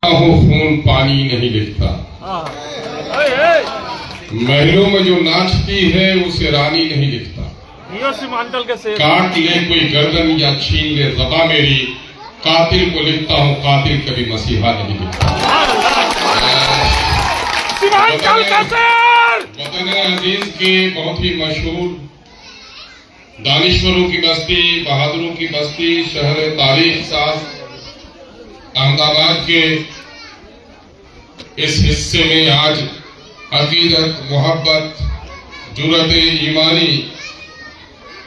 خون پانی نہیں لکھتا، محلوں میں جو ناچتی ہے اسے رانی نہیں لکھتا، کاٹ لے کوئی گردن یا چھین لے زباں میری، قاتل کو لکھتا ہوں، قاتل کبھی مسیحا نہیں لکھتا۔ وطن عزیز کی بہت ہی مشہور دانشوروں کی بستی، بہادروں کی بستی، شہر تاریخ ساز احمد آباد کے اس حصے میں آج عقیدت، محبت، جرأت ایمانی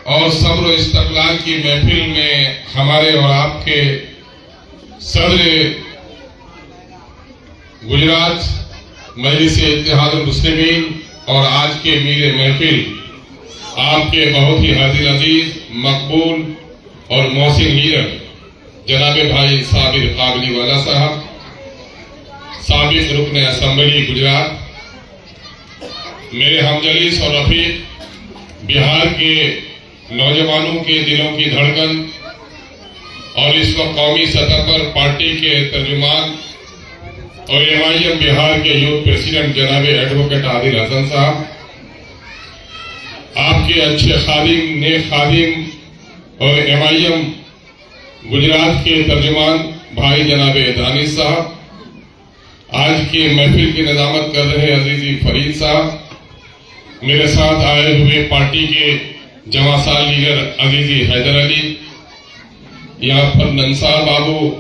اور صبر و استقلال کی محفل میں ہمارے اور آپ کے صدر گجرات مجلس اتحاد المسلمین اور آج کے میر محفل آپ کے بہت ہی حاضر عزیز، مقبول اور محسن لیڈر جناب بھائی صابر قابلی والا صاحب، سابق رکن اسمبلی گجرات، میرے ہمجلیس اور رفیق، بہار کے نوجوانوں کے دلوں کی دھڑکن اور اس وقت قومی سطح پر پارٹی کے ترجمان اور ایم بہار کے یوتھ پریزیڈنٹ جناب ایڈوکیٹ عادل حسن صاحب، آپ کے اچھے خادم، نیک خادم اور ایم گجرات کے ترجمان بھائی جناب دانش صاحب، آج کی محفل کی نظامت کر رہے عزیزی فرید صاحب، میرے ساتھ آئے ہوئے پارٹی کے جمع سال لیڈر عزیزی حیدر علی، یہاں پر ننسار بابو،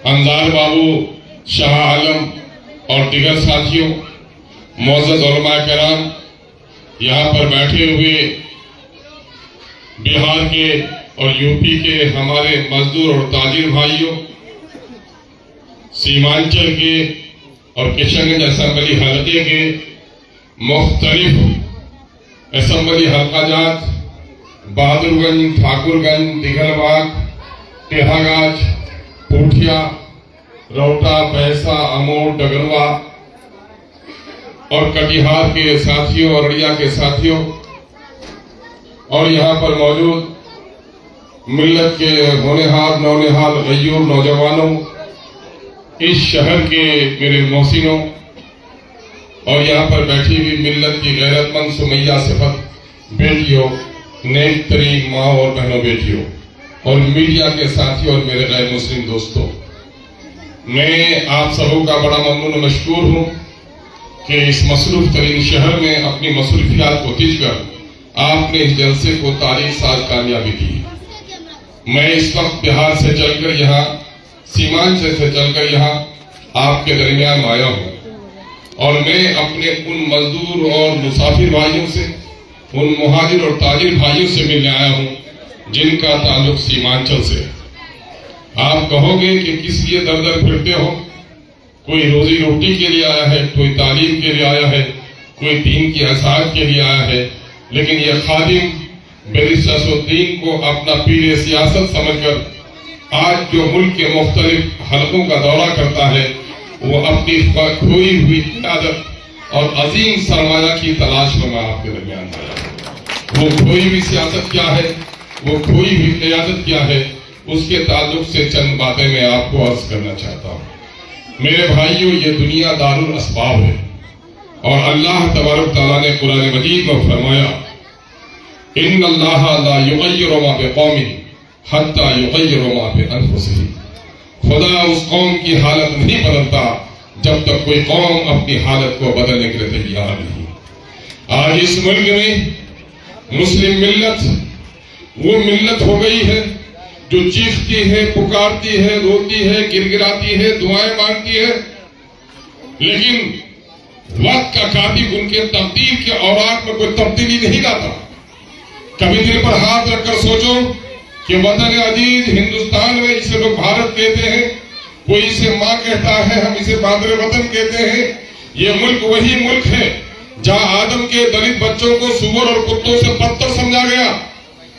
انزار بابو، شاہ عالم اور دیگر ساتھیوں، معزز علماء کرام، یہاں پر بیٹھے ہوئے بہار کے اور یو پی کے ہمارے مزدور اور تاجر بھائیوں، سیمانچل کے اور کشن گنج اسمبلی حلقے کے مختلف اسمبلی حلقہ جات، بہادر گنج، ٹھاکر گنج، دگل باغ، ٹیہا گاج، پوٹھیا، روٹا، پیسا، امور، ڈگروا اور کٹیہار کے ساتھیوں، ارڑیا کے ساتھیوں، اور یہاں پر موجود ملت کے ہونہار، نونہار، غیور نوجوانوں، اس شہر کے میرے محسنوں، اور یہاں پر بیٹھی ہوئی ملت کی غیرت مند سمیہ صفت بیٹیوں، نیک ترین ماں اور بہنوں بیٹیوں، اور میڈیا کے ساتھیوں اور میرے غیر مسلم دوستوں، میں آپ سبوں کا بڑا ممنون و مشکور ہوں کہ اس مصروف ترین شہر میں اپنی مصروفیات کو تج کر آپ نے اس جلسے کو تاریخ ساز کامیابی دی۔ میں اس وقت بہار سے چل کر یہاں، سیمانچل سے چل کر یہاں آپ کے درمیان آیا ہوں، اور میں اپنے ان مزدور اور مسافر بھائیوں سے، ان مہاجر اور تاجر بھائیوں سے ملنے آیا ہوں جن کا تعلق سیمانچل سے۔ آپ کہو گے کہ کس لیے در در پھرتے ہو؟ کوئی روزی روٹی کے لیے آیا ہے، کوئی تعلیم کے لیے آیا ہے، کوئی دین کی اصلاح کے لیے آیا ہے، لیکن یہ خادم بیرسٹر اسدالدین کو اپنا پیر سیاست سمجھ کر آج جو ملک کے مختلف حلقوں کا دورہ کرتا ہے، وہ اپنی کھوئی ہوئی قیادت اور عظیم سرمایہ کی تلاش میں آپ کے درمیان آیا۔ وہ کھوئی ہوئی سیاست کیا ہے، وہ کھوئی ہوئی قیادت کیا ہے، اس کے تعلق سے چند باتیں میں آپ کو عرض کرنا چاہتا ہوں۔ میرے بھائیوں، یہ دنیا دار الاسباب ہے، اور اللہ تبارک تعالیٰ نے قرآن مجید میں فرمایا، ان اللہ لا یغیر ما بقوم حتی یغیر ما بانفسہم، خدا اس قوم کی حالت نہیں بدلتا جب تک کوئی قوم اپنی حالت کو بدلنے کے لیے تیار نہیں۔ آج اس ملک میں مسلم ملت وہ ملت ہو گئی ہے جو چیختی ہے، پکارتی ہے، روتی ہے، گڑگڑاتی ہے، دعائیں مانگتی ہے، لیکن وقت کا کاتب ان کے تبدیل کے اوراق میں کوئی تبدیلی نہیں لاتا۔ کبھی دل پر ہاتھ رکھ کر سوچو کہ وطن عزیز ہندوستان میں جسے لوگ بھارت کہتے ہیں، کوئی اسے ماں کہتا ہے، ہم اسے مادر وطن کہتے ہیں، یہ ملک وہی ملک ہے جہاں آدم کے دلت بچوں کو سور اور کتوں سے بدتر سمجھا گیا۔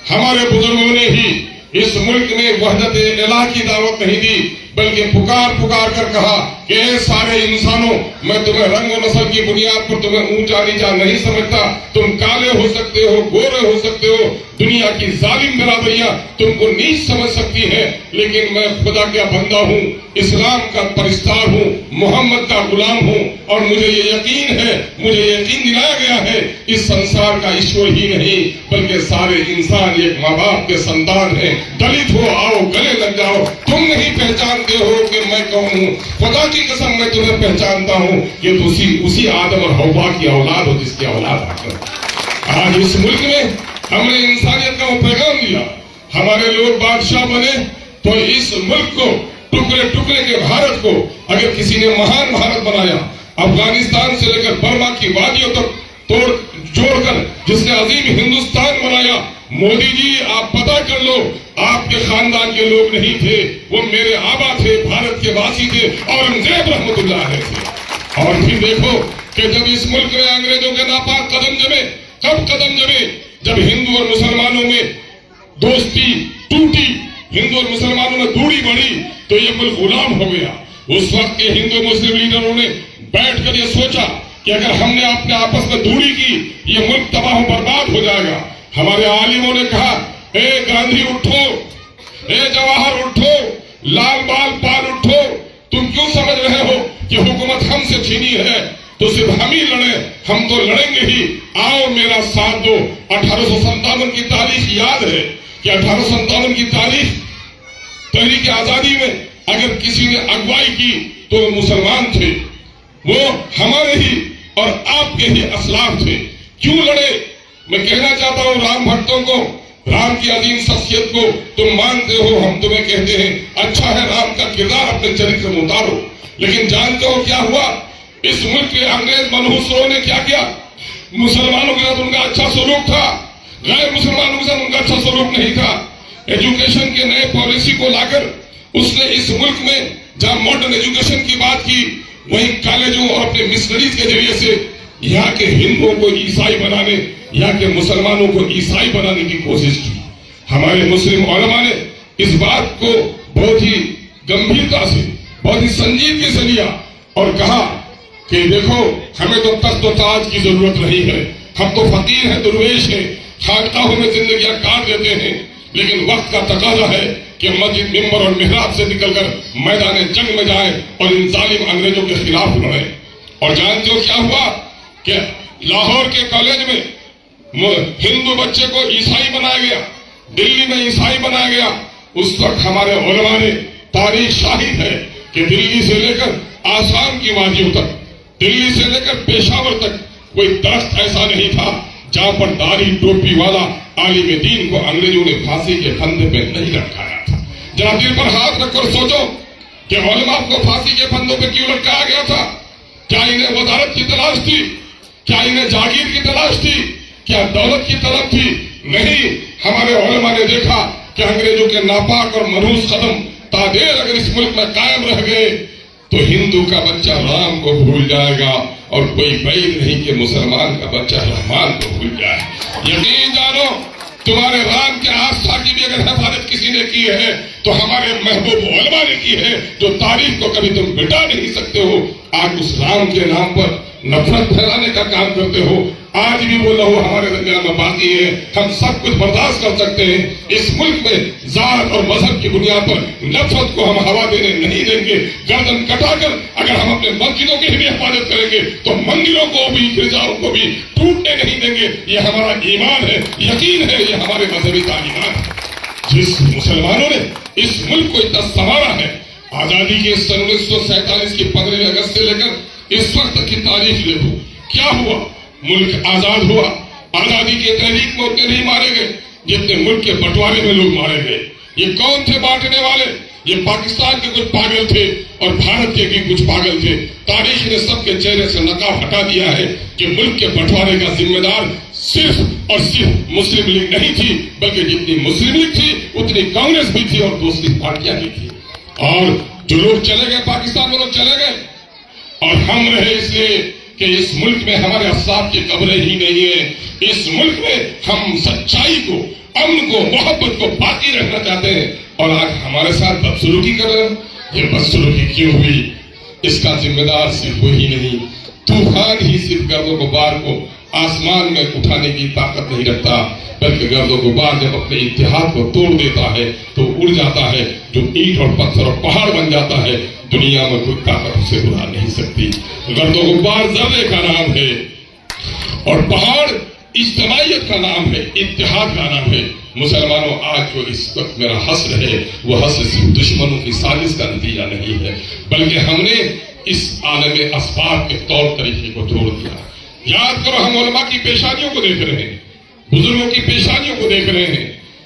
ہمارے بزرگوں نے ہی اس ملک میں وحدت الہ کی دعوت نہیں دی، بلکہ پکار پکار کر کہا کہ اے سارے انسانوں، میں تمہیں رنگ و نسل کی بنیاد پر تمہیں اونچا نیچا نہیں سمجھتا، تم کالے ہو سکتے ہو، گورے ہو سکتے ہو، دنیا کی ظالم برادریاں تم کو نیچ سمجھ سکتی ہیں، لیکن میں خدا کا بندہ ہوں، اسلام کا پرستار ہوں، محمد کا غلام ہوں، اور مجھے یہ یقین ہے، مجھے یقین دلایا گیا ہے اس سنسار کا ایشور ہی نہیں بلکہ سارے انسان ایک ماں باپ کے سنتان ہیں۔ دلت ہو آؤ گلے لگ جاؤ، تم نہیں پہچانتے ہو کہ میں کون ہوں، خدا کی قسم میں تمہیں پہچانتا ہوں کہ اسی آدم اور حوا کی اولاد ہو جس کی اولاد آج اس ملک میں ہم نے انسانیت کا وہ پیغام دیا، ہمارے لوگ بادشاہ بنے تو اس ملک کو ٹکڑے ٹکڑے کے بھارت کو اگر کسی نے مہان بھارت بنایا، افغانستان سے لے کر برما کی وادیوں تک جوڑ کر جس نے عظیم ہندوستان بنایا، مودی جی آپ پتہ کر لو، آپ کے خاندان کے لوگ نہیں تھے، وہ میرے آبا تھے، بھارت کے واسی تھے، اورنگزیب رحمت اللہ علیہ تھے۔ اور پھر دیکھو کہ جب اس ملک میں انگریزوں کے ناپاک قدم جمے، کب قدم جمے؟ جب ہندو اور مسلمانوں میں دوستی ٹوٹی، ہندو اور مسلمانوں میں دوری بڑھی تو یہ ملک غلام ہو گیا۔ اس وقت کے ہندو مسلم لیڈروں نے بیٹھ کر یہ سوچا کہ اگر ہم نے اپنے آپس میں دوری کی یہ ملک تباہ و برباد ہو جائے گا۔ ہمارے عالموں نے کہا اے گاندھی اٹھو، اے جواہر اٹھو، لال بال پال اٹھو، تم کیوں سمجھ رہے ہو کہ حکومت ہم سے چھینی ہے تو صرف ہم ہی لڑیں، ہم تو لڑیں گے ہی، آؤ میرا ساتھ دو۔ 1857 کی تاریخ یاد ہے کہ 1857 کی تاریخ تحریک آزادی میں اگر کسی نے اگوائی کی تو وہ مسلمان تھے، وہ ہمارے ہی اور آپ کے ہی اسلاف تھے۔ کیوں لڑے؟ میں کہنا چاہتا ہوں رام بھکتوں کو، رام کی عظیم شخصیت کو تم مانتے ہو، ہم تمہیں کہتے ہیں اچھا ہے رام کا کردار اپنے چرتر میں اتارو، لیکن جانتے ہو کیا ہوا؟ اس ملک کے انگریز منحوسوں نے کیا کیا؟ مسلمانوں کے ساتھ ان کا اچھا سلوک تھا، غیر مسلمانوں کے ساتھ ان کا اچھا سلوک نہیں تھا۔ ایجوکیشن کے نئے پالیسی کو لا کر اس نے اس ملک میں جہاں ماڈرن ایجوکیشن کی بات کی، وہیں کالجوں اور اپنے مشنریز کے ذریعے سے یہاں کے ہندوؤں کو عیسائی بنانے، یہاں کے مسلمانوں کو عیسائی بنانے کی کوشش کی۔ ہمارے مسلم علماء نے اس بات کو بہت ہی گمبھیرتا سے، بہت ہی سنجیدگی سے لیا اور کہا کہ دیکھو ہمیں تو تخت و تاج کی ضرورت نہیں ہے، ہم تو فقیر ہیں، درویش ہیں، خانقاہوں میں زندگیاں کاٹ دیتے ہیں، لیکن وقت کا تقاضا ہے کہ مسجد ممبر اور محراب سے نکل کر میدان جنگ میں جائیں اور ان ظالم انگریزوں کے خلاف لڑیں۔ اور جانتے ہو کیا ہوا کہ لاہور کے کالج میں ہندو بچے کو عیسائی بنایا گیا، دلی میں عیسائی بنایا گیا۔ اس وقت ہمارے علماء نے، تاریخ شاہد ہے کہ دلی سے لے کر آسام کی وادیوں تک، دلی سے لے کر پیشاور تک کوئی درخت ایسا نہیں تھا جہاں پر داڑھی ٹوپی والا عالم دین کو انگریزوں نے پھانسی کے پھندے پہ نہیں لٹکایا تھا۔ ذرا دل پر ہاتھ رکھ کر سوچو کہ علماء کو پھانسی کے پھندوں پہ کیوں لٹکایا گیا تھا؟ کیا انہیں وزارت کی تلاش تھی؟ کیا انہیں جاگیر کی تلاش تھی؟ کیا دولت کی طلب تھی؟ نہیں، ہمارے علماء نے دیکھا کہ انگریزوں کے ناپاک اور منحوس قدم تادیر اگر اس ملک میں قائم رہ گئے تو ہندو کا بچہ رام کو بھول جائے گا، اور کوئی بعید نہیں کہ مسلمان کا بچہ رحمان کو بھول جائے۔ یقین جانو تمہارے رام کے آستھا کی بھی اگر حفاظت کسی نے کی ہے تو ہمارے محبوب علماء نے کی ہے، جو تاریخ کو کبھی تم مٹا نہیں سکتے ہو۔ آج اس رام کے نام پر نفرت پھیلانے کا کام کرتے ہو، آج بھی وہ لہو ہمارے درمیان میں باقی ہے۔ ہم سب کچھ برداشت کر سکتے ہیں، اس ملک میں ذات اور مذہب کی بنیاد پر نفرت کو ہم ہوا دینے نہیں دیں گے۔ گردن کٹا کر اگر ہم اپنے مسجدوں کی بھی حفاظت کریں گے تو مندروں کو بھی، گرجاؤں کو بھی ٹوٹنے نہیں دیں گے۔ یہ ہمارا ایمان ہے، یقین ہے، یہ ہمارے مذہبی تعلیمات ہے۔ جس مسلمانوں نے اس ملک کو اتنا سنوارا ہے، آزادی کے سن 1947 کی 15 اگست سے لے کر اس وقت کی تاریخ دیکھو، کیا ہوا؟ ملک آزاد ہوا، آزادی کے تحریک میں اتنے نہیں مارے گئے جتنے ملک کے بٹوارے میں لوگ مارے گئے۔ یہ کون تھے بانٹنے والے؟ یہ پاکستان کے کچھ پاگل تھے اور بھارت کے بھی کچھ پاگل تھے۔ تاریخ نے سب کے چہرے سے نقاب ہٹا دیا ہے کہ ملک کے بٹوارے کا ذمہ دار صرف اور صرف مسلم لیگ نہیں تھی، بلکہ جتنی مسلم لیگ تھی اتنی کانگریس بھی تھی اور دوسری پارٹیاں بھی تھی۔ اور جو لوگ چلے گئے، پاکستان میں لوگ چلے گئے اور ہم رہے اس لیے کہ اس ملک میں ہمارے اسلاف کی قبریں ہی نہیں ہیں۔ اس ملک میں ہم سچائی کو، امن کو، محبت کو باقی رکھنا چاہتے ہیں، اور آج ہمارے ساتھ بدسلوکی کر رہے ہیں۔ یہ بدسلوکی کیوں ہوئی؟ اس کا ذمہ دار صرف وہی نہیں، طوفان ہی صرف گرد و غبار کو آسمان میں اٹھانے کی طاقت نہیں رکھتا، بلکہ گرد و غبار جب اپنے اتحاد کو توڑ دیتا ہے تو اڑ جاتا ہے، جو اینٹ اور پتھر اور پہاڑ بن جاتا ہے، دنیا میں کوئی طاقت اسے اڑا نہیں سکتی۔ گرد و غبار ذرے کا نام ہے اور پہاڑ اجتماعیت کا نام ہے، اتحاد کا نام ہے۔ مسلمانوں، آج جو اس وقت میرا حسر ہے، وہ حسر صرف دشمنوں کی سازش کا نتیجہ نہیں ہے، بلکہ ہم نے اس عالم اسباب کے طور طریقے کو چھوڑ دیا۔ یاد کرو، ہم علماء کی پیشانیوں کو دیکھ رہے ہیں، بزرگوں کی پیشانیوں کو دیکھ رہے ہیں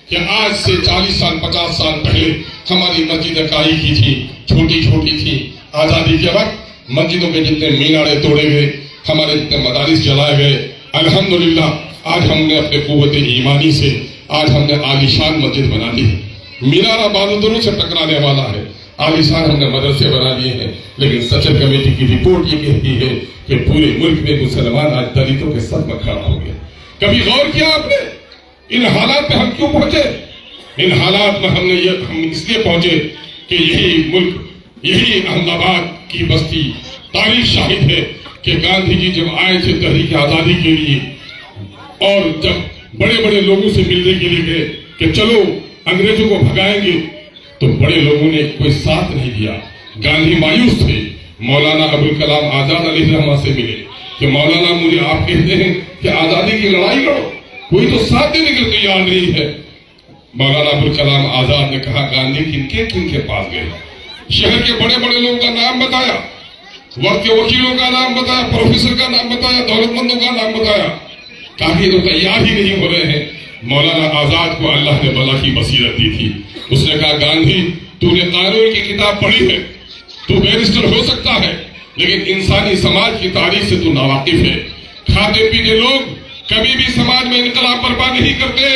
کہ آج سے 40 سال 50 سال پہلے ہماری مسجدیں کائی کی تھی، چھوٹی چھوٹی تھی۔ آزادی کے وقت مسجدوں کے جتنے مینارے توڑے گئے، ہمارے جتنے مدارس جلائے گئے، الحمدللہ آج ہم نے اپنے قوت ایمانی سے آج ہم نے عالیشان مسجد بنا لی ہے۔ مینارہ بہادروں سے ٹکرانے والا ہے، عالیشان ہم نے مدرسے بنا لیے ہیں، لیکن سچر کمیٹی کی رپورٹ یہ کہتی ہے کہ پورے ملک میں مسلمان آج دلتوں کے سر میں کھڑا ہو گیا۔ کبھی غور کیا آپ نے ان حالات میں ہم کیوں پہنچے؟ ان حالات میں ہم اس لیے پہنچے کہ یہی ملک، یہی احمد آباد کی بستی تاریخ شاہد ہے کہ گاندھی جی جب آئے تھے تحریک آزادی کے لیے اور جب بڑے بڑے لوگوں سے ملنے کے لیے گئے کہ چلو انگریزوں کو بھگائیں گے، تو بڑے لوگوں نے کوئی ساتھ نہیں دیا۔ گاندھی مایوس تھے، مولانا ابوالکلام آزاد علیہ الرحمہ سے ملے کہ مولانا مجھے آپ کہتے ہیں کہ آزادی کی لڑائی لڑو، کوئی تو ساتھ دینے کے تیار نہیں ہے۔ مولانا ابوالکلام آزاد نے کہا گاندھی کن کے پاس گئے؟ شہر کے بڑے بڑے لوگوں کا نام بتایا، وقت کے وکیلوں کا نام بتایا، پروفیسر کا نام بتایا، دولت مندوں کا نام بتایا، کافی تو تیار ہی نہیں ہو رہے ہیں۔ مولانا آزاد کو اللہ نے بلا کی بصیرت دی تھی، اس نے کہا گاندھی تو نے قانون کی کتاب پڑھی ہے، تو بیرسٹر ہو سکتا ہے، لیکن انسانی سماج کی تاریخ سے تو ناواقف ہے۔ کھاتے پیتے لوگ کبھی بھی سماج میں انقلاب برپا نہیں کرتے۔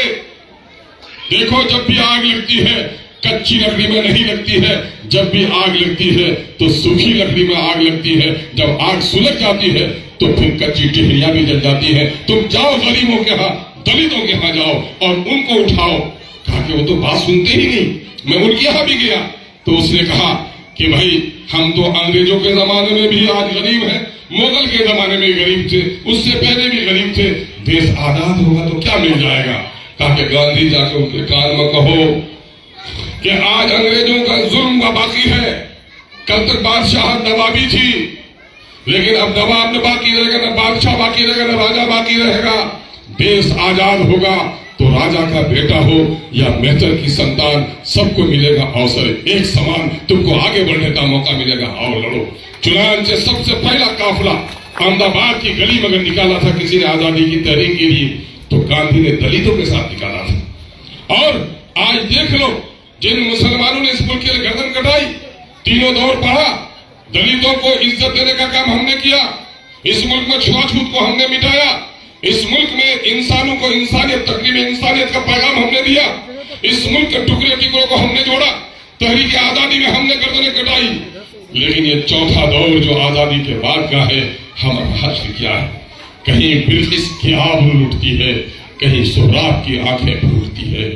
دیکھو جب بھی آگ لگتی ہے کچی لکڑی میں نہیں لگتی ہے، جب بھی آگ لگتی ہے تو سوکھی لکڑی میں آگ لگتی ہے، جب آگ سلگ جاتی ہے تو پھر کچی ٹہنیاں بھی جل جاتی ہیں۔ تم جاؤ غریبوں کے ہاں، دلتوں کے ہاں جاؤ اور ان کو اٹھاؤ۔ کہا کہ وہ تو بات سنتے ہی نہیں۔ میں ان کے یہاں بھی گیا تو اس نے کہا کہ بھائی ہم تو انگریزوں کے زمانے میں بھی آج غریب ہیں، مغل کے زمانے میں غریب تھے، اس سے پہلے بھی غریب تھے، دیش آزاد ہوگا تو کیا مل جائے گا؟ کہا کہ گاندھی جا کے ان کے کان میں کہو کہ آج انگریزوں کا ظلم کا باقی ہے، کل تک بادشاہ نوابی تھی، لیکن اب نواب نہ باقی رہے گا، نہ بادشاہ باقی رہے گا، نہ راجہ باقی رہے گا۔ دیش آزاد ہوگا تو راجہ کا بیٹا ہو یا مہتر کی سنتان، سب کو ملے گا اوسر ایک سمان، تم کو آگے بڑھنے کا موقع ملے گا، آؤ لڑو۔ چنانچہ سب سے پہلا قافلہ احمد آباد کی گلی میں اگر نکالا تھا کسی نے آزادی کی تحریک کے لیے تو گاندھی نے دلتوں کے ساتھ نکالا تھا۔ اور آج دیکھ لو جن مسلمانوں نے اس ملک کے لیے گردن کٹائی، تینوں دور پڑھا، دلتوں کو عزت دینے کا کام ہم نے کیا، اس ملک میں چھوا چھوت کو ہم نے مٹایا، اس ملک میں انسانوں کو انسانیت، تقریب انسانیت کا پیغام ہم نے دیا، اس ملک کے ٹکڑے ٹکڑوں کو ہم نے جوڑا، تحریک آزادی میں ہم نے گردنیں کٹائی۔ لیکن یہ چوتھا دور جو آزادی کے بعد کا ہے، ہمارا حشر کیا ہے؟ کہیں بلقیس کی آبرو لٹتی ہے، کہیں سہراب کی آنکھیں پھوٹتی ہے،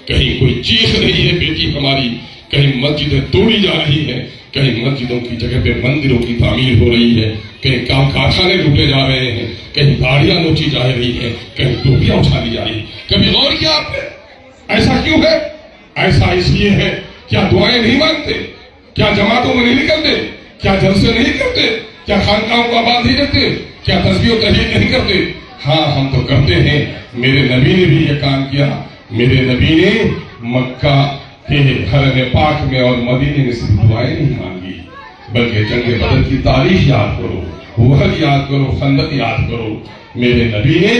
کہیں کوئی چیخ رہی ہے بیٹی ہماری، کہیں مسجدیں توڑی جا رہی ہیں، کہیں مسجدوں کی جگہ پہ مندروں کی تعمیر ہو رہی ہے، کہیں کارخانے لوٹے جا رہے ہیں، کہیں گاڑیاں نوچی جا رہی ہیں، کہیں ٹوپیاں اٹھا لی جا رہی ہیں۔ کبھی غور کیا آپ نے ایسا کیوں ہے؟ ایسا اس لیے ہے کیا دعائیں نہیں مانگتے؟ کیا جماعتوں میں نہیں نکلتے؟ کیا جلسے نہیں کرتے؟ کیا خانقاہوں کو آباد نہیں رکھتے؟ کیا تسبیح و تحلیل نہیں کرتے؟ ہاں ہم تو کرتے ہیں۔ میرے نبی نے بھی یہ کام کیا۔ میرے نبی نے مکہ کے حرم پاک میں اور مدینے میں صرف دعائیں نہیں مانگی، بلکہ جنگ بدر کی تاریخ یاد کرو، احد یاد کرو، خندق یاد کرو۔ میرے نبی نے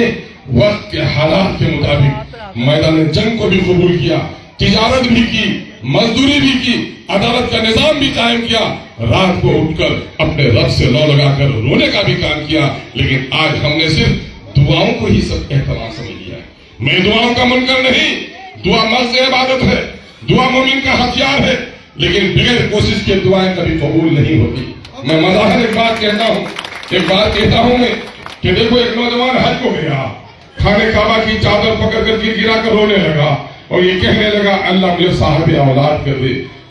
وقت کے حالات کے مطابق میدان جنگ کو بھی قبول کیا، تجارت بھی کی، مزدوری بھی کی، عدالت کا نظام بھی قائم کیا، رات کو اٹھ کر اپنے رب سے لو لگا کر رونے کا بھی کام کیا۔ لیکن آج ہم نے صرف دعاؤں کو ہی سب اہتمام سمجھ لیا ہے۔ میں دعاؤں کا منکر نہیں، دعا مرض عبادت ہے، دعا مومن کا ہتھیار ہے، لیکن بغیر کوشش کے دعائیں کبھی قبول نہیں ہوتی۔ میں مظاہر ایک بات کہتا ہوں میں کہ دیکھو ایک نوجوان حج کو گیا، خانہ کعبہ کی چادر پکڑ کر گر گرا کر رونے لگا اور یہ کہنے لگا اللہ مجھے صاحب اولاد کر دے۔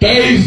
23।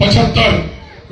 75,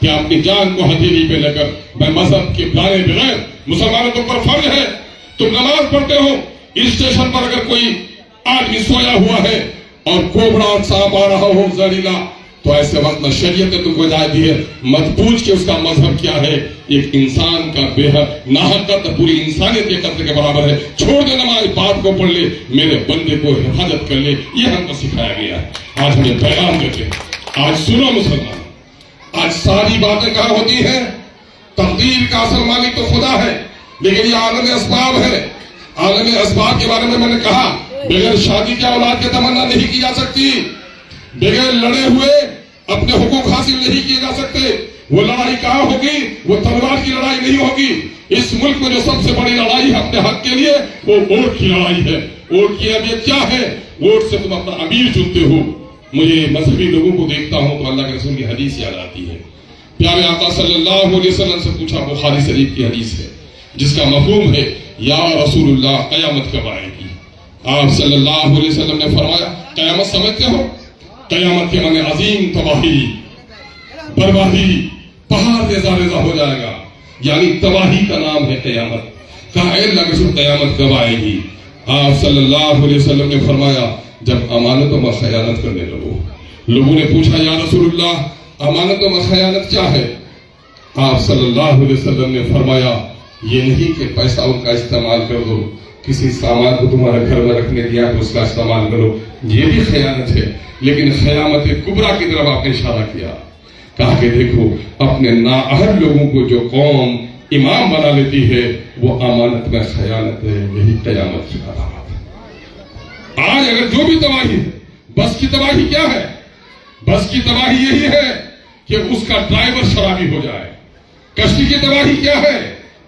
کہ اپنی جان کو ہتھیلی پہ لے کر میں مذہب کے جانے بغیر مسلمانوں کے اوپر فرض ہے تم نماز پڑھتے ہو. اسٹیشن پر اگر کوئی آدمی سویا ہوا ہے اور کوبڑا اور سانپ آ رہا ہو زہریلا تو ایسے وقت میں شریعت نے تم کو ہدایت دی ہے مت پوچھ کہ اس کا مذہب کیا ہے. ایک انسان کا بے حد ناحق قتل پوری انسانیت کے قتل کے برابر ہے. چھوڑ دے نماز بات کو پڑھ لے میرے بندے کو حفاظت کر لے. یہ ہم کو سکھایا گیا ہے. آج ہمیں پیغام دیتے ہیں. آج سنو مسلمان آج ساری باتیں کہاں ہوتی ہیں تقدیر کا اصل مالک تو خدا ہے لیکن یہ عالم اسباب ہے. عالم اسباب کے بارے میں نے کہا بغیر شادی کے اولاد کی تمنا نہیں کی جا سکتی. بغیر لڑے ہوئے اپنے حقوق حاصل نہیں کیے جا سکتے. وہ لڑائی کہاں ہوگی وہ تلوار کی لڑائی نہیں ہوگی. اس ملک میں جو سب سے بڑی لڑائی ہے اپنے حق کے لیے وہ ووٹ کی لڑائی ہے. ووٹ کی اہمیت کیا ہے؟ ووٹ سے تم اپنا امیر چنتے ہو. مجھے مذہبی لوگوں کو دیکھتا ہوں تو اللہ کے رسول کی حدیث یاد آتی ہے. پیارے آقا صلی اللہ علیہ وسلم سے پوچھا بخاری شریف کی حدیث ہے جس کا مفہوم ہے یا رسول اللہ قیامت کب آئے گی؟ آپ صلی اللہ علیہ وسلم نے فرمایا قیامت سمجھتے ہو؟ قیامت کے معنی عظیم تباہی بربادی پہاڑ ریزہ ریزہ ہو جائے گا یعنی تباہی کا نام ہے قیامت. کہا اے اللہ کے رسول قیامت کب آئے گی؟ آپ صلی اللہ علیہ وسلم نے فرمایا جب امانتوں میں خیانت کرنے لگو. لوگوں نے پوچھا یا رسول اللہ امانتوں میں خیانت کیا ہے؟ آپ صلی اللہ علیہ وسلم نے فرمایا یہ نہیں کہ پیسہ ان کا استعمال کر دو کسی سامان کو تمہارے گھر میں رکھنے دیا تو اس کا استعمال کرو یہ بھی خیانت ہے. لیکن خیانت کبریٰ کی طرف آپ نے اشارہ کیا. کہا کہ دیکھو اپنے نااہل لوگوں کو جو قوم امام بنا لیتی ہے وہ امانت میں خیانت ہے. یہی قیامت کی علامت ہے. آج اگر جو بھی تباہی ہے بس کی تباہی کیا ہے؟ بس کی تباہی یہی ہے کہ اس کا ڈرائیور شرابی ہو جائے. کشتی کی تباہی کیا ہے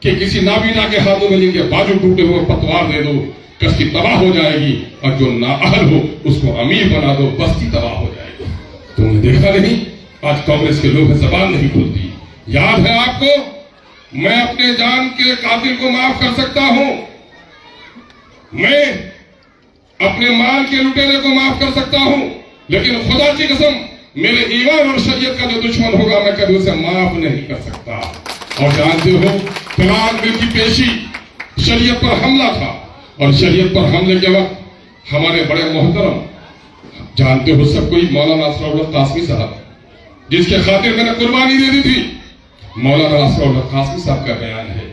کہ کسی نابینا کے ہاتھوں میں لے کے بازو ٹوٹے ہوئے پتوار دے دو کشتی تباہ ہو جائے گی. اور جو نااہل ہو اس کو امیر بنا دو بستی تباہ ہو جائے گی. تم نے دیکھا نہیں آج کانگریس کے لوگ زبان نہیں کھلتی. یاد ہے آپ کو میں اپنے جان کے قاتل کو معاف کر سکتا ہوں. میں اپنے مال کے لٹیرے کو معاف کر سکتا ہوں لیکن خدا کی قسم میرے ایمان اور شریعت کا جو دشمن ہوگا میں کبھی اسے معاف نہیں کر سکتا. اور جانتے ہو طلاق بل کی پیشی شریعت پر حملہ تھا اور شریعت پر حملے کے وقت ہمارے بڑے محترم جانتے ہو سب کوئی مولانا ناصر اللہ قاسمی صاحب جس کے خاطر میں نے قربانی دے دی تھی. مولانا ناصر اللہ قاسمی صاحب کا بیان ہے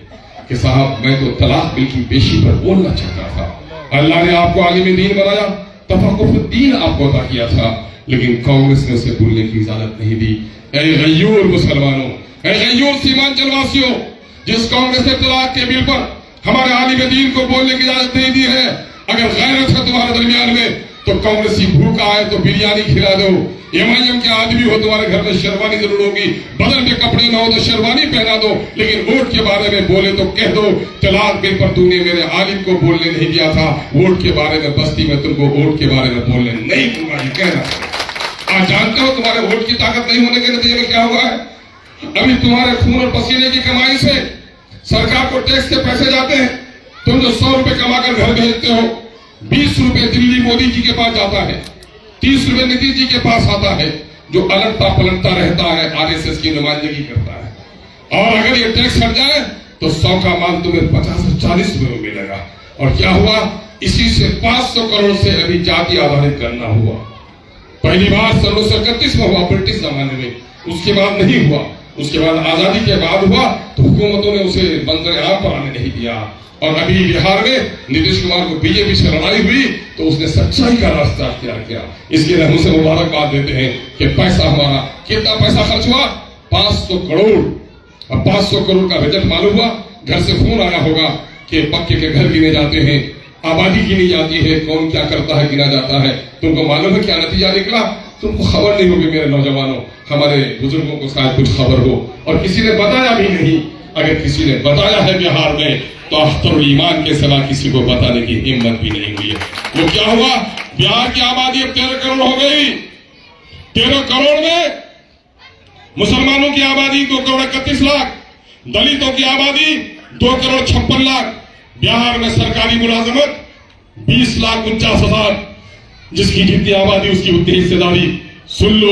کہ صاحب میں تو طلاق بل کی پیشی پر بولنا چاہتا تھا. اللہ نے آپ کو عالم دین بنایا تفقہ فی الدین آپ کو عطا کیا تھا لیکن کانگریس نے اسے بولنے کی اجازت نہیں دی. اے غیور مسلمانوں اے غیور سیمانچل واسیوں جس کانگریس نے طلاق کے بل پر ہمارے عالم دین کو بولنے کی اجازت نہیں دی ہے اگر غیرت ہے تمہارے درمیان میں تو کانگریسی بھوکا آئے تو بریانی کھلا دو. ایم کے آدمی ہو تمہارے گھر میں شیروانی ضرور ہوگی بدن میں کپڑے نہ ہو تو شیروانی پہنا دو لیکن ووٹ کے بارے میں بولے تو کہہ دو طلاق بل پر تم نے میرے عالم کو بولنے نہیں دیا تھا. ووٹ کے بارے میں بستی میں تم کو ووٹ کے بارے میں بولنے نہیں دوں گا یہ کہنا. آج جانتے ہو تمہارے ووٹ کی طاقت نہیں ہونے کے نتیجے میں کیا ہوا ہے؟ ابھی تمہارے خون اور پسینے کی کمائی سے سرکار کو ٹیکس کے پیسے جاتے ہیں. تم جو 100 روپے کما کر گھر بھیجتے ہو 20 روپے دلی مودی جی کے پاس جاتا ہے 30 روپے نتیش جی کے پاس آتا ہے جو الٹتا پلٹتا رہتا ہے RSS کی نمائندگی کرتا ہے. اور اگر یہ ٹیکس ہٹ جائے تو 100 کا مال تمہیں 50 سے 40 روپے میں ملے گا. اور کیا ہوا اسی سے 500 کروڑ سے ابھی جاتی آدھارت کرنا ہوا. پہلی بار 1931 میں ہوا برٹش زمانے میں اس کے بعد نہیں ہوا. اس کے بعد آزادی کے بعد ہوا تو حکومتوں نے اسے منظر عام پر آنے نہیں دیا. اور ابھی بہار میں نتیش کمار کو BJP سے لڑائی ہوئی تو اس نے سچائی کا راستہ اختیار کیا. اس لیے ہم اسے مبارکباد دیتے ہیں کہ پیسہ ہمارا کتنا پیسہ خرچ ہوا 500 کروڑ. اب 500 کروڑ کا بجٹ معلوم ہوا. گھر سے فون آیا ہوگا کہ پکے کے گھر گنے جاتے ہیں آبادی گنی جاتی ہے کون کیا کرتا ہے گنا جاتا ہے. تم کو معلوم ہے کیا نتیجہ نکلا؟ تم کو خبر نہیں ہوگی میرے نوجوانوں. ہمارے بزرگوں کو شاید کچھ خبر ہو اور کسی نے بتایا بھی نہیں. اگر کسی نے بتایا ہے بہار میں تو اختر الایمان کے سوا کسی کو بتانے کی ہمت بھی نہیں ہوئی ہے. وہ کیا ہوا بہار کی آبادی اب 13 کروڑ ہو گئی. 13 کروڑ میں مسلمانوں کی آبادی 2 کروڑ 31 لاکھ دلتوں کی آبادی 2 کروڑ 56 لاکھ. بہار میں سرکاری ملازمت 20 لاکھ 49 ہزار جس کی جتنی آبادی اس کی اتنی حصے داری. سن لو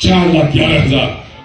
4,11,000,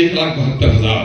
1,72,000।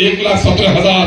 1,17,000।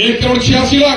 1,86,00,000,